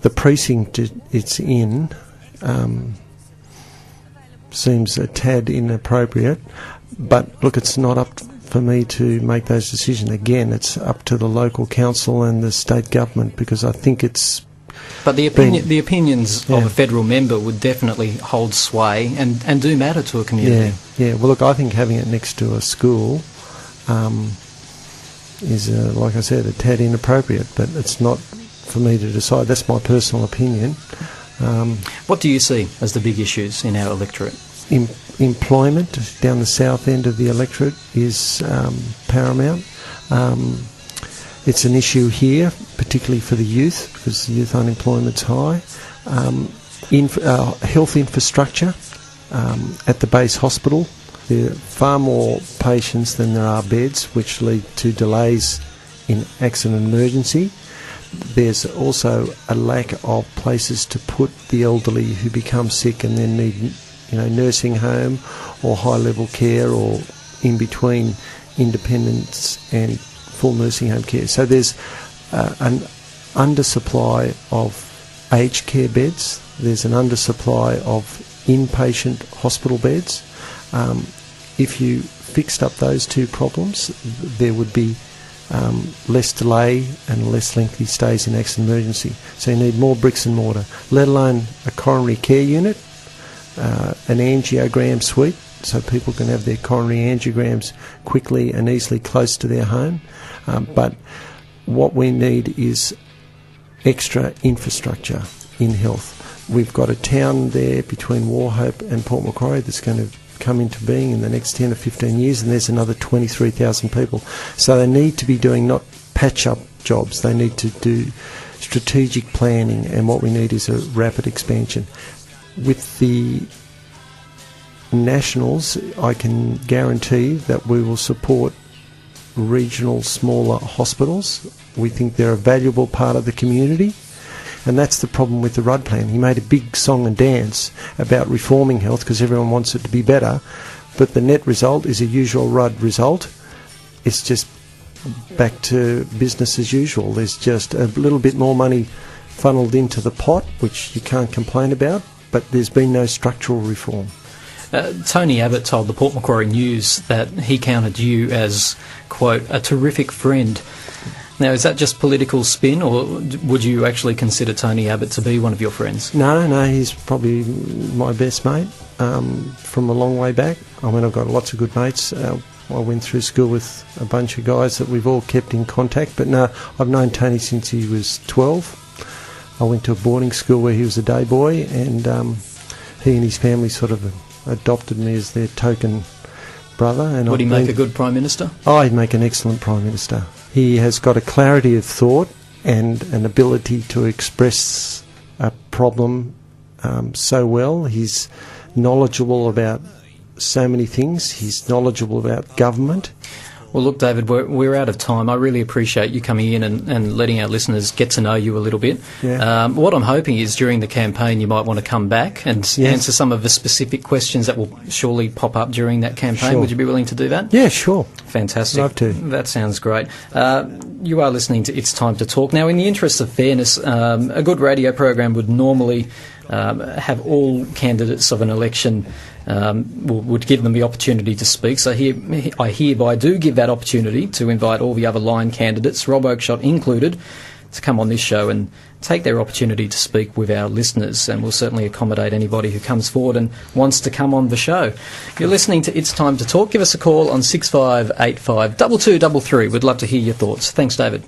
the precinct it's in seems a tad inappropriate. But look, it's not up for me to make those decisions. Again, it's up to the local council and the state government, because I think it's... But the opinions of a federal member would definitely hold sway and do matter to a community. Yeah. Well, look, I think having it next to a school is, like I said, a tad inappropriate, but it's not for me to decide. That's my personal opinion. What do you see as the big issues in our electorate? Employment down the south end of the electorate is paramount. It's an issue here, particularly for the youth, because the youth unemployment's high. Health infrastructure at the base hospital. There are far more patients than there are beds, which lead to delays in accident and emergency. There's also a lack of places to put the elderly who become sick and then need, nursing home or high-level care, or in between independence and full nursing home care. So there's an undersupply of aged care beds. There's an undersupply of inpatient hospital beds. If you fixed up those two problems, there would be less delay and less lengthy stays in accident emergency. So you need more bricks and mortar, let alone a coronary care unit, an angiogram suite, so people can have their coronary angiograms quickly and easily close to their home. But what we need is extra infrastructure in health. We've got a town there between Wauchope and Port Macquarie that's going to come into being in the next 10 or 15 years, and there's another 23,000 people. So they need to be doing not patch-up jobs, they need to do strategic planning, and what we need is a rapid expansion. With the Nationals, I can guarantee that we will support regional smaller hospitals. We think they're a valuable part of the community, and that's the problem with the Rudd plan. He made a big song and dance about reforming health because everyone wants it to be better, but the net result is a usual Rudd result. It's just back to business as usual. There's just a little bit more money funneled into the pot, which you can't complain about, but there's been no structural reform. Tony Abbott told the Port Macquarie News that he counted you as, quote, a terrific friend. Now, is that just political spin, or would you actually consider Tony Abbott to be one of your friends? No, he's probably my best mate from a long way back. I mean, I've got lots of good mates. I went through school with a bunch of guys that we've all kept in contact, but no, I've known Tony since he was 12. I went to a boarding school where he was a day boy, and he and his family sort of adopted me as their token brother. And would he make a good Prime Minister? Oh, he'd make an excellent Prime Minister. He has got a clarity of thought and an ability to express a problem so well. He's knowledgeable about so many things. He's knowledgeable about government. Well, look, David, we're out of time. I really appreciate you coming in and letting our listeners get to know you a little bit. Yeah. What I'm hoping is during the campaign you might want to come back and answer some of the specific questions that will surely pop up during that campaign. Sure. Would you be willing to do that? Yeah, sure. Fantastic. Love to. That sounds great. You are listening to It's Time to Talk. Now, in the interest of fairness, a good radio program would normally have all candidates of an election would give them the opportunity to speak. So I hereby do give that opportunity to invite all the other Lyne candidates, Rob Oakeshott included, to come on this show and take their opportunity to speak with our listeners, and we'll certainly accommodate anybody who comes forward and wants to come on the show. You're listening to It's Time to Talk. Give us a call on 6585 2233. We'd love to hear your thoughts. Thanks, David.